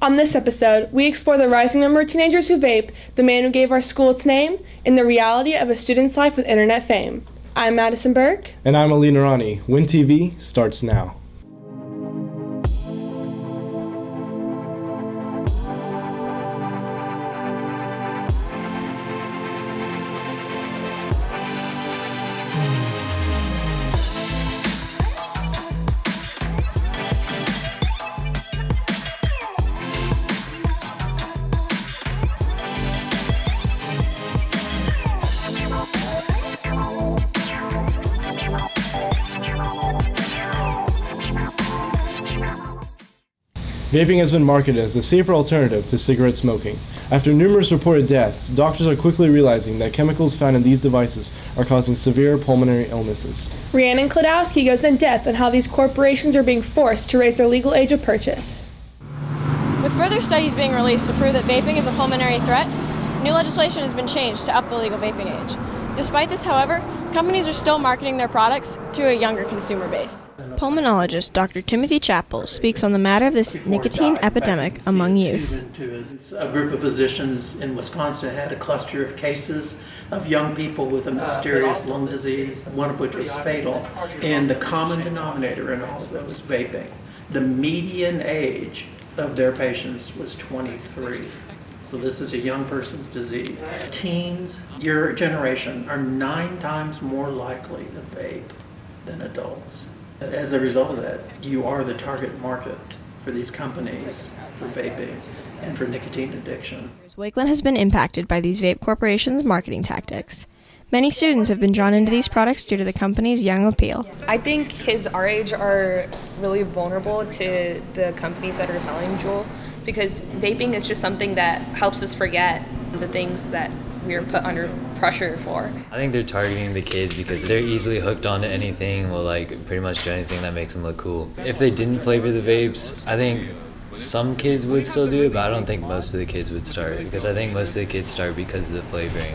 On this episode, we explore the rising number of teenagers who vape, the man who gave our school its name, and the reality of a student's life with internet fame. I'm Madison Burke. And I'm Ali Noorani. Win TV starts now. Vaping has been marketed as a safer alternative to cigarette smoking. After numerous reported deaths, doctors are quickly realizing that chemicals found in these devices are causing severe pulmonary illnesses. Rhiannon Kladowski goes in depth on how these corporations are being forced to raise their legal age of purchase. With further studies being released to prove that vaping is a pulmonary threat, new legislation has been changed to up the legal vaping age. Despite this, however, companies are still marketing their products to a younger consumer base. Pulmonologist Dr. Timothy Chappell speaks on the matter of this nicotine epidemic among youth. A group of physicians in Wisconsin had a cluster of cases of young people with a mysterious lung disease, one of which was fatal, and the common denominator in all of it was vaping. The median age of their patients was 23. So this is a young person's disease. Teens, your generation, are 9 times more likely to vape than adults. As a result of that, you are the target market for these companies for vaping and for nicotine addiction. Wakeland has been impacted by these vape corporations' marketing tactics. Many students have been drawn into these products due to the company's young appeal. I think kids our age are really vulnerable to the companies that are selling Juul, because vaping is just something that helps us forget the things that we are put under pressure for. I think they're targeting the kids because they're easily hooked onto anything, will pretty much do anything that makes them look cool. If they didn't flavor the vapes, I think some kids would still do it, but I don't think most of the kids would start, because I think most of the kids start because of the flavoring.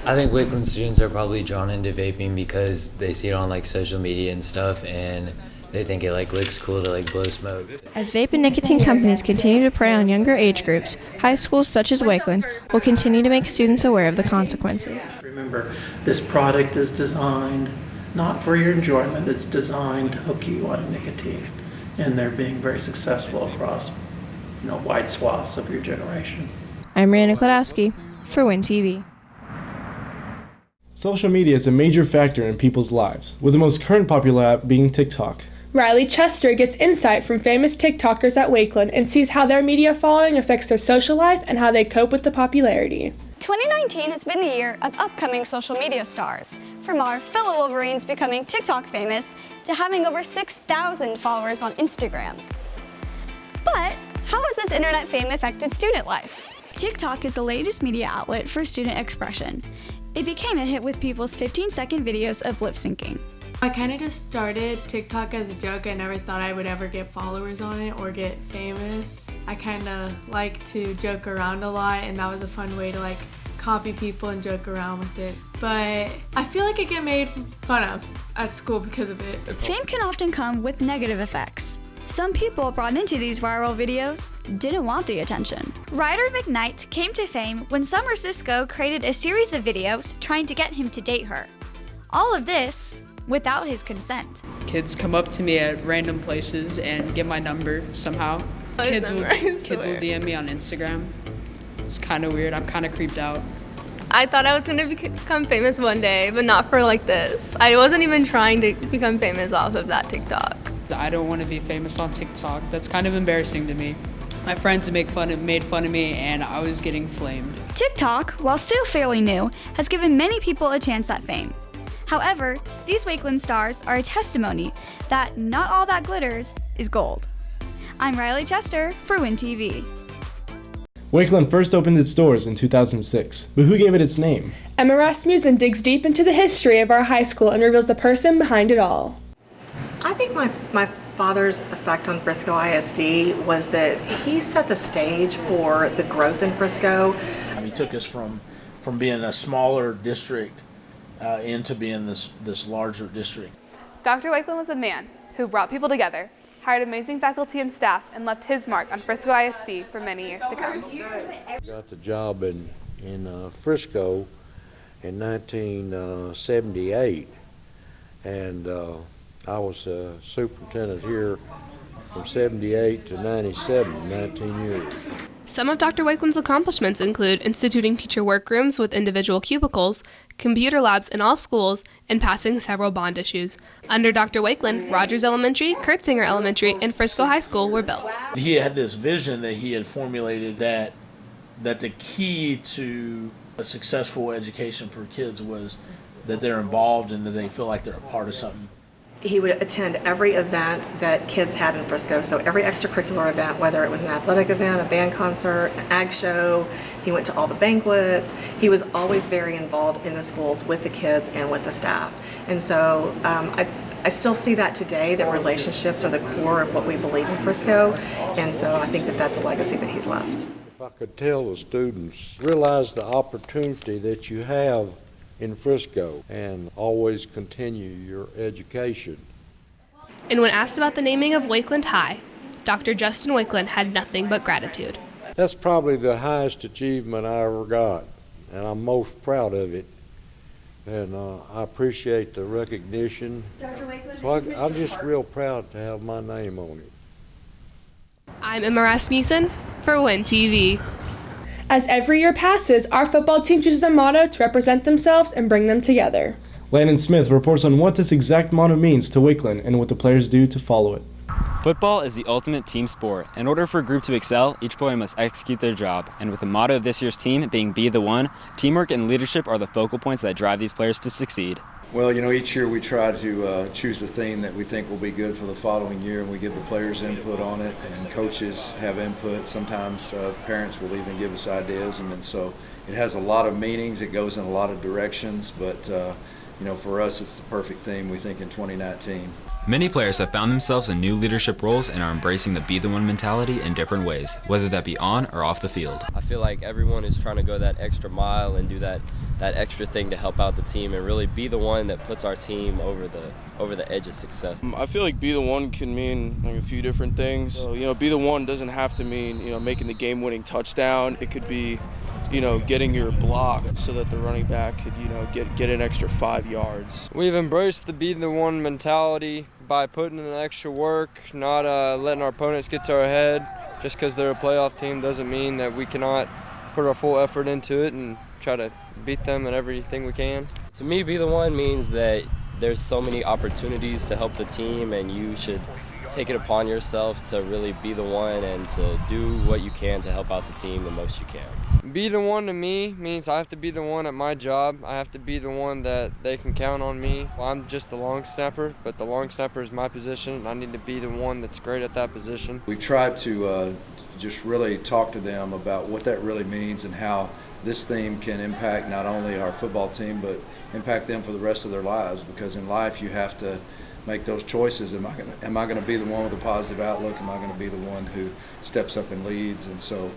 I think Wakeland students are probably drawn into vaping because they see it on social media and stuff, and they think it looks cool to blow smoke. As vape and nicotine companies continue to prey on younger age groups, high schools such as Wakeland will continue to make students aware of the consequences. Remember, this product is designed not for your enjoyment, it's designed to hook you on nicotine. And they're being very successful across wide swaths of your generation. I'm Rhiannon Kladowski for Win TV. Social media is a major factor in people's lives, with the most current popular app being TikTok. Riley Chester gets insight from famous TikTokers at Wakeland and sees how their media following affects their social life and how they cope with the popularity. 2019 has been the year of upcoming social media stars, from our fellow Wolverines becoming TikTok famous to having over 6,000 followers on Instagram. But how has this internet fame affected student life? TikTok is the latest media outlet for student expression. It became a hit with people's 15-second videos of lip syncing. I kind of just started TikTok as a joke. I never thought I would ever get followers on it or get famous. I kind of like to joke around a lot, and that was a fun way to copy people and joke around with it. But I feel like I get made fun of at school because of it. Fame can often come with negative effects. Some people brought into these viral videos didn't want the attention. Ryder McKnight came to fame when Summer Cisco created a series of videos trying to get him to date her. All of this without his consent. Kids come up to me at random places and get my number somehow. Kids will DM me on Instagram. It's kind of weird. I'm kind of creeped out. I thought I was going to become famous one day, but not for this. I wasn't even trying to become famous off of that TikTok. I don't want to be famous on TikTok. That's kind of embarrassing to me. My friends made fun of me, and I was getting flamed. TikTok, while still fairly new, has given many people a chance at fame. However, these Wakeland stars are a testimony that not all that glitters is gold. I'm Riley Chester for Win TV. Wakeland first opened its doors in 2006, but who gave it its name? Emma Rasmussen digs deep into the history of our high school and reveals the person behind it all. I think my father's effect on Frisco ISD was that he set the stage for the growth in Frisco. He took us from being a smaller district into being this larger district. Dr. Wakeland was a man who brought people together, hired amazing faculty and staff, and left his mark on Frisco ISD for many years to come. Got the job in Frisco in 1978, and I was superintendent here from 78 to 97, 19 years. Some of Dr. Wakeland's accomplishments include instituting teacher workrooms with individual cubicles, computer labs in all schools, and passing several bond issues. Under Dr. Wakeland, Rogers Elementary, Kurtzinger Elementary, and Frisco High School were built. He had this vision that he had formulated that the key to a successful education for kids was that they're involved and that they feel like they're a part of something. He would attend every event that kids had in Frisco, so every extracurricular event, whether it was an athletic event, a band concert, an ag show. He went to all the banquets. He was always very involved in the schools with the kids and with the staff. And so I still see that today, that relationships are the core of what we believe in Frisco, and so I think that that's a legacy that he's left. If I could tell the students, realize the opportunity that you have in Frisco and always continue your education. And when asked about the naming of Wakeland High, Dr. Justin Wakeland had nothing but gratitude. That's probably the highest achievement I ever got, and I'm most proud of it. And I appreciate the recognition. So I'm just real proud to have my name on it. I'm Emma Rasmussen for Win TV. As every year passes, our football team chooses a motto to represent themselves and bring them together. Landon Smith reports on what this exact motto means to Wakeland and what the players do to follow it. Football is the ultimate team sport. In order for a group to excel, each player must execute their job. And with the motto of this year's team being Be the One, teamwork and leadership are the focal points that drive these players to succeed. Well, each year we try to choose a theme that we think will be good for the following year, and we give the players input on it, and coaches have input. Sometimes parents will even give us ideas, and so it has a lot of meanings. It goes in a lot of directions, but for us, it's the perfect theme, we think, in 2019. Many players have found themselves in new leadership roles and are embracing the Be the One mentality in different ways, whether that be on or off the field. I feel like everyone is trying to go that extra mile and do that extra thing to help out the team and really be the one that puts our team over the edge of success. I feel like Be the One can mean a few different things. So, Be the One doesn't have to mean making the game-winning touchdown. It could be getting your block so that the running back could get an extra 5 yards. We've embraced the Be the One mentality by putting in extra work, not letting our opponents get to our head. Just because they're a playoff team doesn't mean that we cannot put our full effort into it and try to beat them at everything we can. To me, Be the One means that there's so many opportunities to help the team, and you should take it upon yourself to really be the one and to do what you can to help out the team the most you can. Be the one to me means I have to be the one at my job. I have to be the one that they can count on me. I'm just the long snapper, but the long snapper is my position, and I need to be the one that's great at that position. We've tried to just really talk to them about what that really means and how this theme can impact not only our football team, but impact them for the rest of their lives, because in life you have to make those choices. Am I going to be the one with a positive outlook? Am I going to be the one who steps up and leads? And so,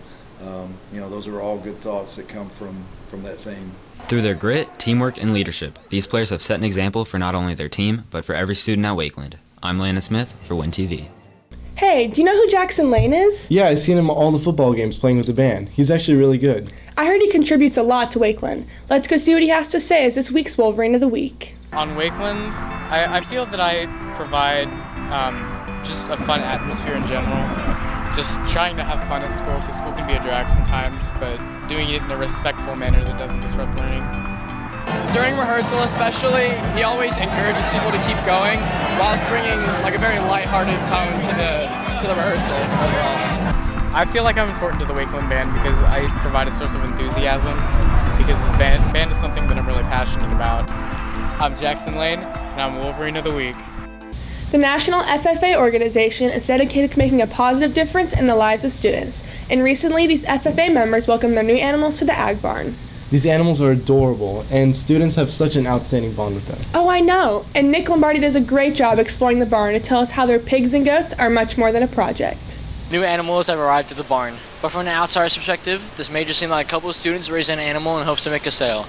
those are all good thoughts that come from that theme. Through their grit, teamwork, and leadership, these players have set an example for not only their team, but for every student at Wakeland. I'm Landon Smith for Win TV. Hey, do you know who Jackson Lane is? Yeah, I've seen him at all the football games playing with the band. He's actually really good. I heard he contributes a lot to Wakeland. Let's go see what he has to say as this week's Wolverine of the Week. On Wakeland, I feel that I provide just a fun atmosphere in general. Just trying to have fun at school, because school can be a drag sometimes, but doing it in a respectful manner that doesn't disrupt learning. During rehearsal especially, he always encourages people to keep going, whilst bringing a very lighthearted tone to the rehearsal overall. I feel like I'm important to the Wakeland band because I provide a source of enthusiasm, because this band is something that I'm really passionate about. I'm Jackson Lane, and I'm Wolverine of the Week. The National FFA organization is dedicated to making a positive difference in the lives of students, and recently these FFA members welcomed their new animals to the Ag Barn. These animals are adorable, and students have such an outstanding bond with them. Oh, I know, and Nick Lombardi does a great job exploring the barn to tell us how their pigs and goats are much more than a project. New animals have arrived at the barn, but from an outsider's perspective, this may just seem like a couple of students raising an animal in hopes to make a sale.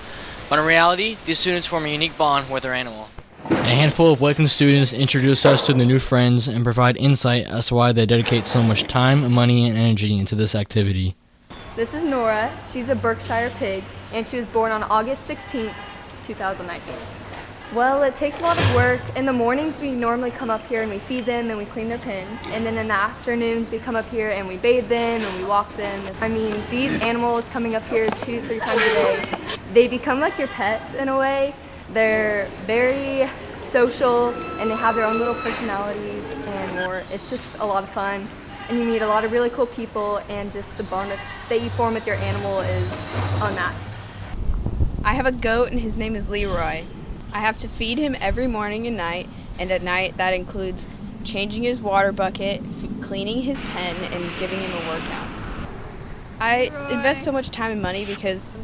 But in reality, these students form a unique bond with their animal. A handful of Wakeland students introduce us to the new friends and provide insight as to why they dedicate so much time, money, and energy into this activity. This is Nora. She's a Berkshire pig, and she was born on August 16th, 2019. Well, it takes a lot of work. In the mornings, we normally come up here and we feed them and we clean their pen. And then in the afternoons, we come up here and we bathe them and we walk them. I mean, these animals coming up here 2-3 times a day, they become like your pets in a way. They're very social and they have their own little personalities and more. It's just a lot of fun. And you meet a lot of really cool people, and just the bond that you form with your animal is unmatched. I have a goat and his name is Leroy. I have to feed him every morning and night, and at night that includes changing his water bucket, cleaning his pen, and giving him a workout. I invest so much time and money because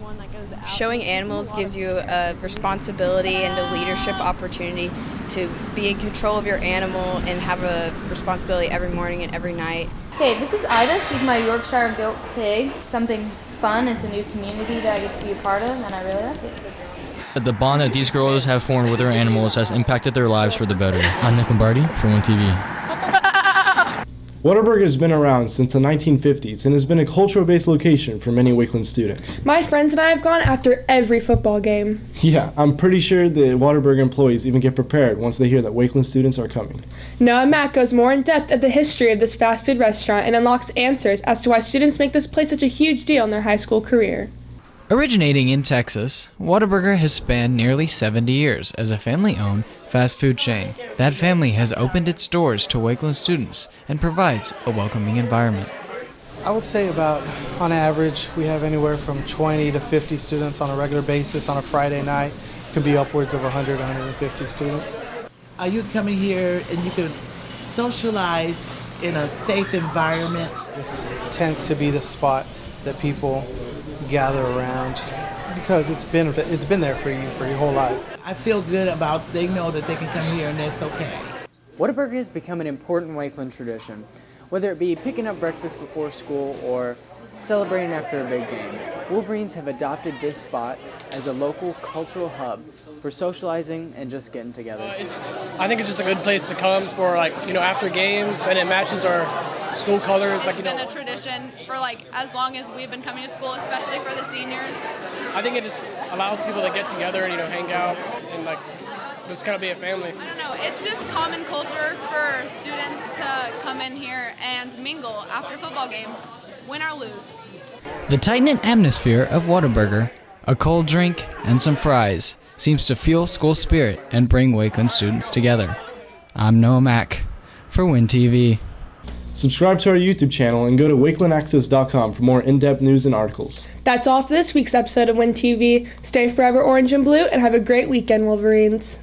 showing animals gives you a responsibility and a leadership opportunity to be in control of your animal and have a responsibility every morning and every night. Okay, this is Ida. She's my Yorkshire goat pig. Something fun. It's a new community that I get to be a part of, and I really like it. The bond that these girls have formed with their animals has impacted their lives for the better. I'm Nick Lombardi for Win TV. Whataburger has been around since the 1950s and has been a cultural-based location for many Wakeland students. My friends and I have gone after every football game. Yeah, I'm pretty sure the Whataburger employees even get prepared once they hear that Wakeland students are coming. Noah Mack goes more in depth at the history of this fast food restaurant and unlocks answers as to why students make this place such a huge deal in their high school career. Originating in Texas, Whataburger has spanned nearly 70 years as a family-owned fast food chain. That family has opened its doors to Wakeland students and provides a welcoming environment. I would say about, on average, we have anywhere from 20 to 50 students on a regular basis on a Friday night. It can be upwards of 100, 150 students. You can come in here and you can socialize in a safe environment. This tends to be the spot that people gather around just because it's been there for you for your whole life. I feel good about they know that they can come here and it's okay. Whataburger has become an important Wakeland tradition, whether it be picking up breakfast before school or celebrating after a big game. Wolverines have adopted this spot as a local cultural hub for socializing and just getting together. I think it's just a good place to come for after games, and it matches our school colors. It's been a tradition for as long as we've been coming to school, especially for the seniors. I think it just allows people to get together and hang out and just kind of be a family. I don't know, it's just common culture for students to come in here and mingle after football games, win or lose. The tight-knit atmosphere of Whataburger, a cold drink, and some fries seems to fuel school spirit and bring Wakeland students together. I'm Noah Mack for Win TV. Subscribe to our YouTube channel and go to wakelandaccess.com for more in-depth news and articles. That's all for this week's episode of Win TV. Stay forever orange and blue and have a great weekend, Wolverines.